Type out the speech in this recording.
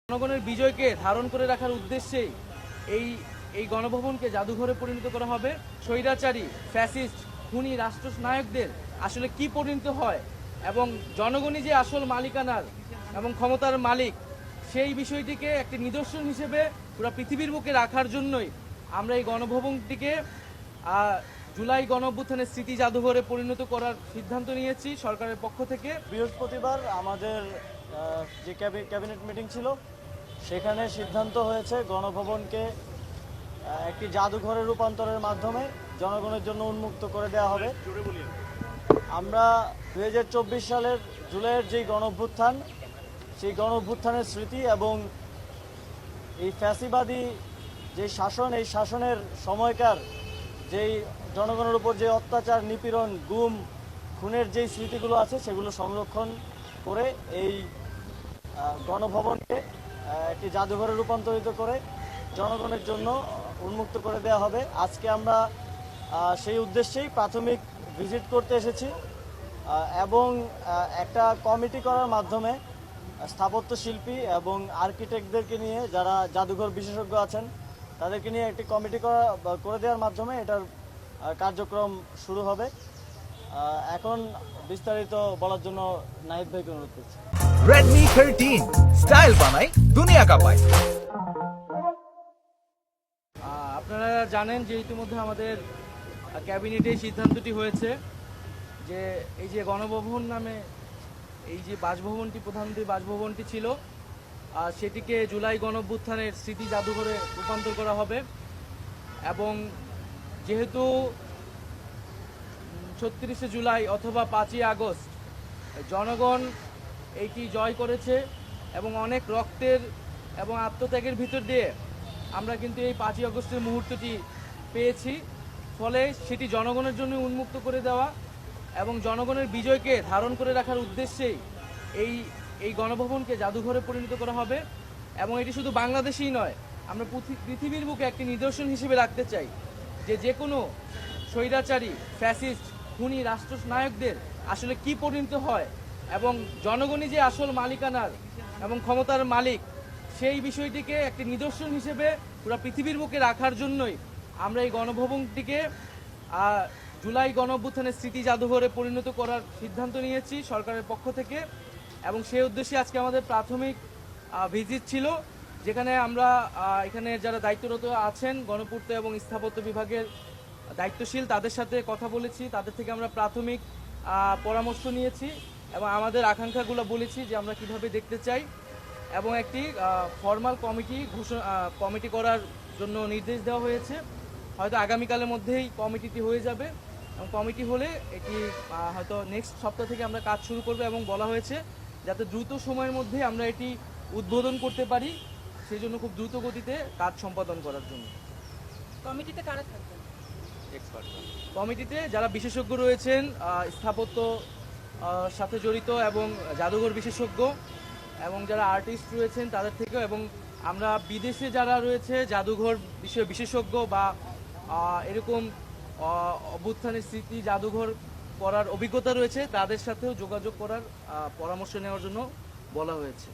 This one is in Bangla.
জনগণের বিজয়কে ধারণ করে রাখার উদ্দেশ্যেই এই এই গণভবনকে জাদুঘরে পরিণত করা হবে। স্বৈরাচারী ফ্যাসিস্ট খুনি রাষ্ট্রনায়কদের আসলে কি পরিণত হয় এবং জনগণই যে আসল মালিকানার এবং ক্ষমতার মালিক, সেই বিষয়টিকে একটি নিদর্শন হিসেবে পুরো পৃথিবীর বুকে রাখার জন্যই আমরা এই গণভবনটিকে জুলাই গণঅভ্যুত্থানের স্মৃতি জাদুঘরে পরিণত করার সিদ্ধান্ত নিয়েছি সরকারের পক্ষ থেকে। বৃহস্পতিবার আমাদের যে ক্যাবিনেট মিটিং ছিল সেখানে সিদ্ধান্ত হয়েছে গণভবনকে একটি জাদুঘরে রূপান্তরের মাধ্যমে জনগণের জন্য উন্মুক্ত করে দেওয়া হবে। আমরা 2024 সালের জুলাইয়ের যেই গণঅভ্যুত্থান, সেই গণঅভ্যুত্থানের স্মৃতি এবং এই ফ্যাসিবাদী যে শাসন, এই শাসনের সময়কার যেই জনগণের উপর যে অত্যাচার, নিপীড়ন, গুম, খুনের যেই স্মৃতিগুলো আছে সেগুলো সংরক্ষণ করে এই গণভবনকে একটি জাদুঘরে রূপান্তরিত করে জনগণের জন্য উন্মুক্ত করে দেওয়া হবে। আজকে আমরা সেই উদ্দেশ্যেই প্রাথমিক ভিজিট করতে এসেছি এবং একটা কমিটি করার মাধ্যমে স্থাপত্য শিল্পী এবং আর্কিটেক্টদেরকে নিয়ে, যারা জাদুঘর বিশেষজ্ঞ আছেন, তাদেরকে নিয়ে একটি কমিটি করে দেওয়ার মাধ্যমে এটার কার্যক্রম শুরু হবে। এখন বিস্তারিত বলার জন্য নাহিদ ভাইকে অনুরোধ করছি। Redmi 13 স্টাইল বানাই দুনিয়া কাঁপায়। আপনারা জানেন যে ইতিমধ্যে আমাদের ক্যাবিনেটে সিদ্ধান্তটি হয়েছে যে এই যে গণভবন নামে এই যে বাসভবনটি, প্রধানমন্ত্রীর বাসভবনটি ছিল, সেটিকে জুলাই গণঅভ্যুত্থানের স্মৃতি জাদুঘরে রূপান্তর করা হবে। এবং যেহেতু 36শে জুলাই অথবা 5ই আগস্ট জনগণ এইটি জয় করেছে এবং অনেক রক্তের এবং আত্মত্যাগের ভিতর দিয়ে আমরা কিন্তু এই 5ই আগস্টের মুহূর্তটি পেয়েছি। ফলে সেটি জনগণের জন্য উন্মুক্ত করে দেওয়া এবং জনগণের বিজয়কে ধারণ করে রাখার উদ্দেশ্যেই এই গণভবনকে জাদুঘরে পরিণত করা হবে। এবং এটি শুধু বাংলাদেশেই নয়, আমরা পৃথিবীর বুকে একটি নিদর্শন হিসেবে রাখতে চাই যে কোনো স্বৈরাচারী ফ্যাসিস্ট খুনি রাষ্ট্রনায়কদের আসলে কি পরিণত হয় এবং জনগণই যে আসল মালিকানার এবং ক্ষমতার মালিক, সেই বিষয়টিকে একটি নিদর্শন হিসেবে পুরো পৃথিবীর বুকে রাখার জন্যই আমরা এই গণভবনটিকে জুলাই গণঅভ্যুত্থানের স্মৃতি জাদুঘরে পরিণত করার সিদ্ধান্ত নিয়েছি সরকারের পক্ষ থেকে। এবং সেই উদ্দেশ্যে আজকে আমাদের প্রাথমিক ভিজিট ছিল, যেখানে আমরা এখানে যারা দায়িত্বরত আছেন গণপূর্ত এবং স্থাপত্য বিভাগের দায়িত্বশীল, তাদের সাথে কথা বলেছি, তাদের থেকে আমরা প্রাথমিক পরামর্শ নিয়েছি এবং আমাদের আকাঙ্ক্ষাগুলো বলেছি যে আমরা কিভাবে দেখতে চাই। এবং একটি ফর্মাল কমিটি করার জন্য নির্দেশ দেওয়া হয়েছে। হয়তো আগামীকালের মধ্যেই কমিটিটি হয়ে যাবে এবং কমিটি হলে এটি হয়তো নেক্সট সপ্তাহ থেকে আমরা কাজ শুরু করব এবং বলা হয়েছে যাতে দ্রুত সময়ের মধ্যে আমরা এটি উদ্বোধন করতে পারি, সেই জন্য খুব দ্রুত গতিতে কাজ সম্পাদন করার জন্য। কমিটিতে কারা থাকবেন? কমিটিতে যারা বিশেষজ্ঞ রয়েছেন, স্থাপত্য সাথে জড়িত এবং জাদুঘর বিশেষজ্ঞ এবং যারা আর্টিস্ট রয়েছেন তাদের থেকেও, এবং আমরা বিদেশে যারা রয়েছে জাদুঘর বিষয়ে বিশেষজ্ঞ বা এরকম অভ্যুত্থানের স্মৃতি জাদুঘর করার অভিজ্ঞতা রয়েছে, তাদের সাথেও যোগাযোগ করার পরামর্শ নেওয়ার জন্য বলা হয়েছে।